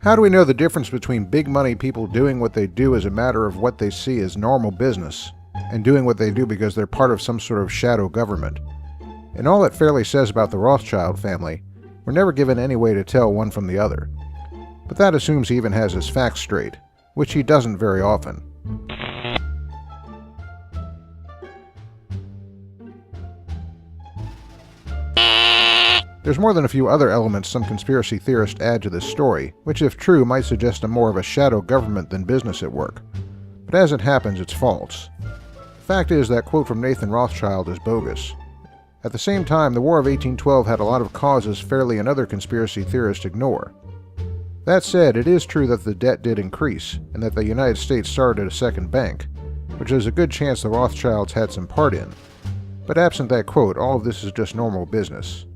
How do we know the difference between big money people doing what they do as a matter of what they see as normal business, and doing what they do because they're part of some sort of shadow government? In all it fairly says about the Rothschild family, we're never given any way to tell one from the other. But that assumes he even has his facts straight, which he doesn't very often. There's more than a few other elements some conspiracy theorists add to this story, which if true might suggest a more of a shadow government than business at work. But as it happens, it's false. The fact is that quote from Nathan Rothschild is bogus. At the same time, the War of 1812 had a lot of causes Fairley and other conspiracy theorists ignore. That said, it is true that the debt did increase, and that the United States started a second bank, which there's a good chance the Rothschilds had some part in. But absent that quote, all of this is just normal business.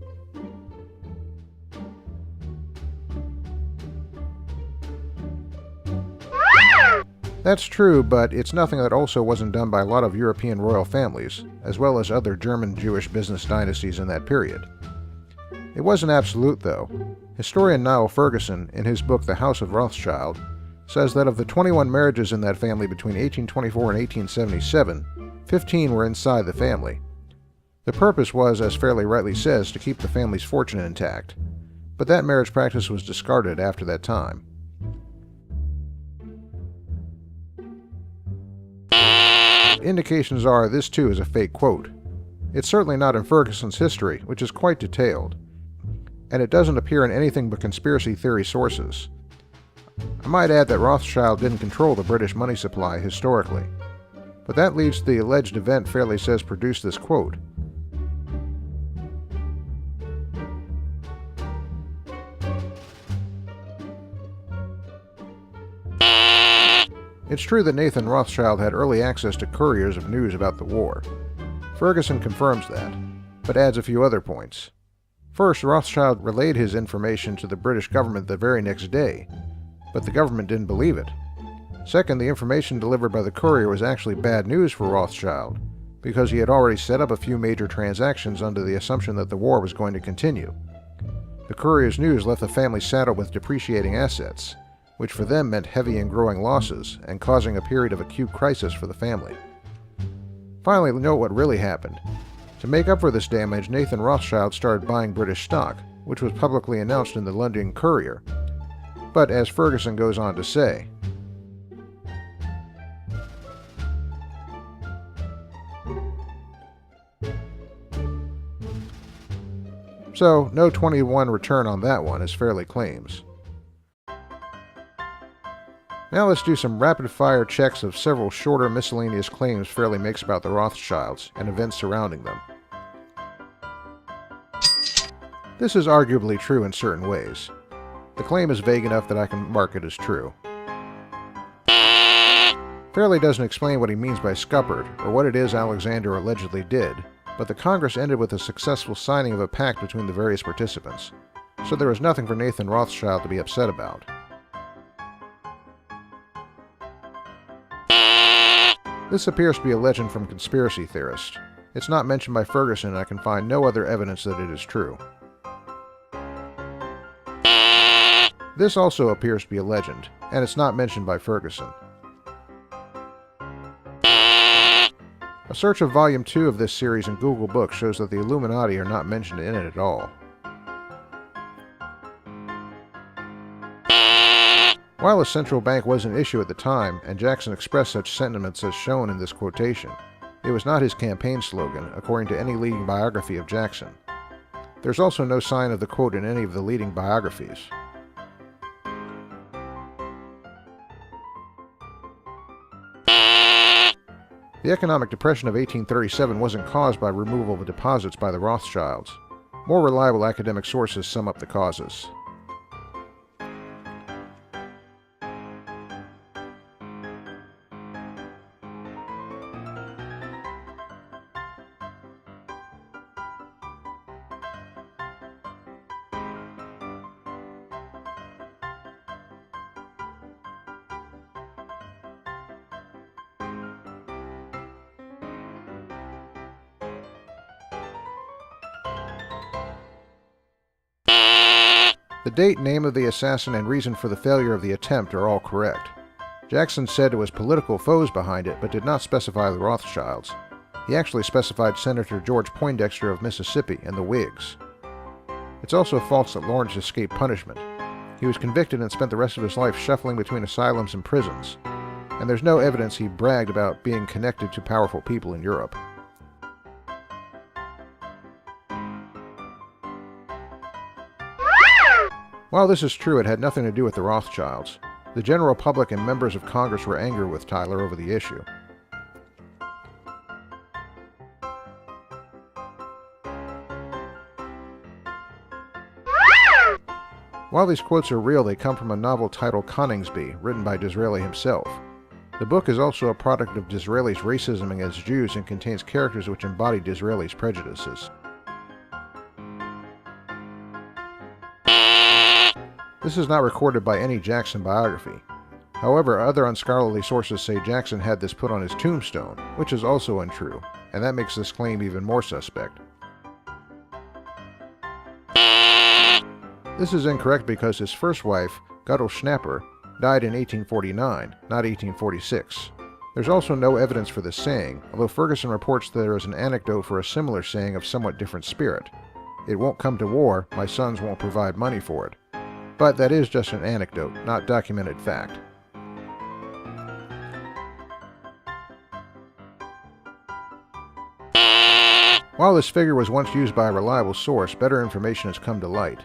That's true, but it's nothing that also wasn't done by a lot of European royal families, as well as other German Jewish business dynasties in that period. It wasn't absolute, though. Historian Niall Ferguson, in his book The House of Rothschild, says that of the 21 marriages in that family between 1824 and 1877, 15 were inside the family. The purpose was, as Fairley rightly says, to keep the family's fortune intact, but that marriage practice was discarded after that time. Indications are this too is a fake quote. It's certainly not in Ferguson's history, which is quite detailed, and it doesn't appear in anything but conspiracy theory sources. I might add that Rothschild didn't control the British money supply historically, but that leads to the alleged event Fairley says produced this quote. It's true that Nathan Rothschild had early access to couriers of news about the war. Ferguson confirms that, but adds a few other points. First, Rothschild relayed his information to the British government the very next day, but the government didn't believe it. Second, the information delivered by the courier was actually bad news for Rothschild, because he had already set up a few major transactions under the assumption that the war was going to continue. The courier's news left the family saddled with depreciating assets, which for them meant heavy and growing losses, and causing a period of acute crisis for the family. Finally, note what really happened. To make up for this damage, Nathan Rothschild started buying British stock, which was publicly announced in the London Courier. But as Ferguson goes on to say, so no 21 return on that one, as Fairley claims. Now let's do some rapid-fire checks of several shorter miscellaneous claims Fairley makes about the Rothschilds and events surrounding them. This is arguably true in certain ways. The claim is vague enough that I can mark it as true. Fairley doesn't explain what he means by scuppered, or what it is Alexander allegedly did, but the Congress ended with a successful signing of a pact between the various participants, so there was nothing for Nathan Rothschild to be upset about. This appears to be a legend from conspiracy theorists. It's not mentioned by Ferguson, and I can find no other evidence that it is true. This also appears to be a legend, and it's not mentioned by Ferguson. A search of Volume 2 of this series in Google Books shows that the Illuminati are not mentioned in it at all. While a central bank was an issue at the time, and Jackson expressed such sentiments as shown in this quotation, it was not his campaign slogan, according to any leading biography of Jackson. There's also no sign of the quote in any of the leading biographies. The economic depression of 1837 wasn't caused by removal of deposits by the Rothschilds. More reliable academic sources sum up the causes. The date, name of the assassin, and reason for the failure of the attempt are all correct. Jackson said it was political foes behind it, but did not specify the Rothschilds. He actually specified Senator George Poindexter of Mississippi and the Whigs. It's also false that Lawrence escaped punishment. He was convicted and spent the rest of his life shuffling between asylums and prisons, and there's no evidence he bragged about being connected to powerful people in Europe. While this is true, it had nothing to do with the Rothschilds. The general public and members of Congress were angry with Tyler over the issue. While these quotes are real, they come from a novel titled Coningsby, written by Disraeli himself. The book is also a product of Disraeli's racism against Jews and contains characters which embody Disraeli's prejudices. This is not recorded by any Jackson biography. However, other unscholarly sources say Jackson had this put on his tombstone, which is also untrue, and that makes this claim even more suspect. This is incorrect because his first wife, Guttel Schnapper, died in 1849, not 1846. There's also no evidence for this saying, although Ferguson reports that there is an anecdote for a similar saying of somewhat different spirit. It won't come to war, my sons won't provide money for it. But that is just an anecdote, not documented fact. While this figure was once used by a reliable source, better information has come to light.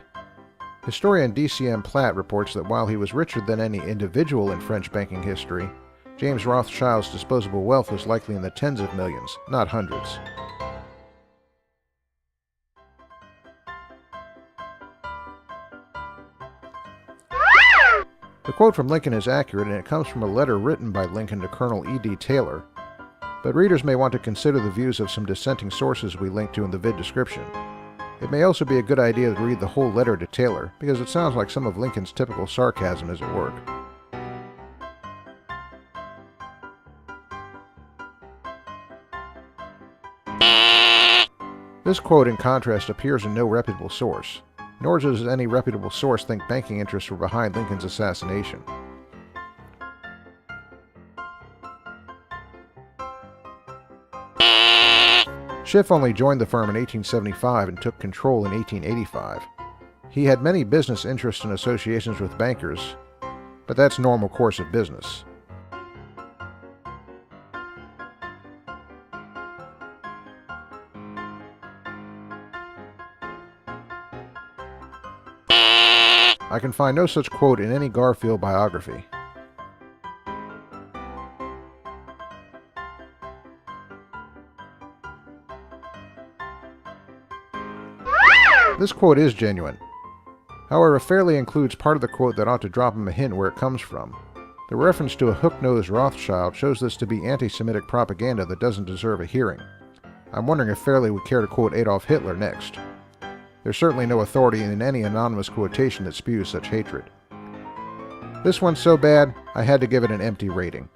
Historian D.C.M. Platt reports that while he was richer than any individual in French banking history, James Rothschild's disposable wealth was likely in the tens of millions, not hundreds. The quote from Lincoln is accurate, and it comes from a letter written by Lincoln to Colonel E.D. Taylor, but readers may want to consider the views of some dissenting sources we link to in the vid description. It may also be a good idea to read the whole letter to Taylor, because it sounds like some of Lincoln's typical sarcasm is at work. This quote, in contrast, appears in no reputable source. Nor does any reputable source think banking interests were behind Lincoln's assassination. Schiff only joined the firm in 1875 and took control in 1885. He had many business interests and associations with bankers, but that's normal course of business. I can find no such quote in any Garfield biography. This quote is genuine. However, Fairley includes part of the quote that ought to drop him a hint where it comes from. The reference to a hook-nosed Rothschild shows this to be anti-Semitic propaganda that doesn't deserve a hearing. I'm wondering if Fairley would care to quote Adolf Hitler next. There's certainly no authority in any anonymous quotation that spews such hatred. This one's so bad, I had to give it an empty rating.